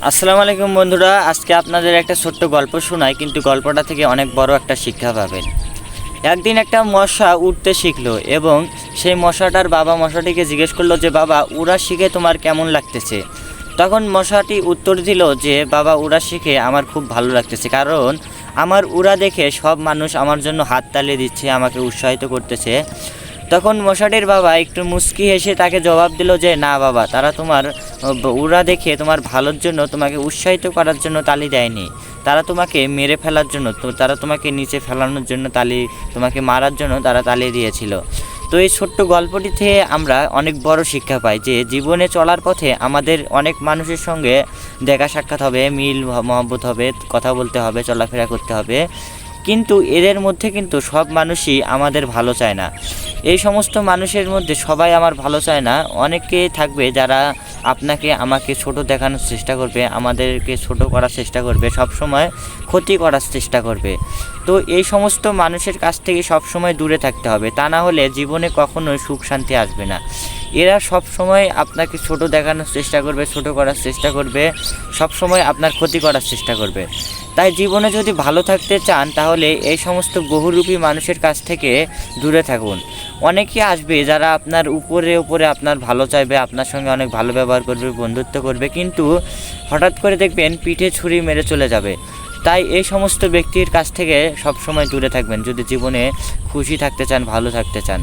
আসসালামু আলাইকুম বন্ধুরা, আজকে আপনাদের একটা ছোট্ট গল্প শোনাই, কিন্তু গল্পটা থেকে অনেক বড় একটা শিক্ষা পাবেন। একদিন একটা মশা উড়তে শিখলো এবং সেই মশাটার বাবা মশাটিকে জিজ্ঞেস করলো যে বাবা, উড়া শিখে তোমার কেমন লাগতেছে? তখন মশাটি উত্তর দিল যে বাবা, উড়া শিখে আমার খুব ভালো লাগতেছে, কারণ আমার উড়া দেখে সব মানুষ আমার জন্য হাততালি দিচ্ছে, আমাকে উৎসাহিত করতেছে। তখন মশাটির বাবা একটু মুচকি হেসে তাকে জবাব দিল যে না বাবা, তারা তোমার উড়া দেখে তোমার ভালোর জন্য, তোমাকে উৎসাহিত করার জন্য তালি দেয়নি, তারা তোমাকে মেরে ফেলার জন্য, তারা তোমাকে নিচে ফেলানোর জন্য তোমাকে মারার জন্য তারা তালি দিয়েছিল। তো এই ছোট্ট গল্পটি থেকে আমরা অনেক বড় শিক্ষা পাই যে জীবনে চলার পথে আমাদের অনেক মানুষের সঙ্গে দেখা সাক্ষাৎ হবে, মিল মহব্বত হবে, কথা বলতে হবে, চলাফেরা করতে হবে, কিন্তু এদের মধ্যে কিন্তু সব মানুষই আমাদের ভালো চায় না। এই সমস্ত মানুষের মধ্যে সবাই আমার ভালো চায় না। অনেকে থাকবে যারা আপনাকে আমাকে ছোট দেখানোর চেষ্টা করবে, আমাদেরকে ছোট করার চেষ্টা করবে, সব সময় ক্ষতি করার চেষ্টা করবে। তো এই সমস্ত মানুষের কাছ থেকে সব সময় দূরে থাকতে হবে, তা না হলে জীবনে কখনোই সুখ শান্তি আসবে না। এরা সব সময় আপনাকে ছোট দেখানোর চেষ্টা করবে, ছোট করার চেষ্টা করবে, সব সময় আপনার ক্ষতি করার চেষ্টা করবে। তাই জীবনে যদি ভালো থাকতে চান তাহলে এই সমস্ত বহুরূপী মানুষের কাছ থেকে দূরে থাকুন। অনেকে আসবে যারা আপনার উপরে আপনার ভালো চাইবে, আপনার সঙ্গে অনেক ভালো ব্যবহার করবে, বন্ধুত্ব করবে, কিন্তু হঠাৎ করে দেখবেন পিঠে ছুরি মেরে চলে যাবে। তাই এই সমস্ত ব্যক্তির কাছ থেকে সবসময় দূরে থাকবেন যদি জীবনে খুশি থাকতে চান, ভালো থাকতে চান।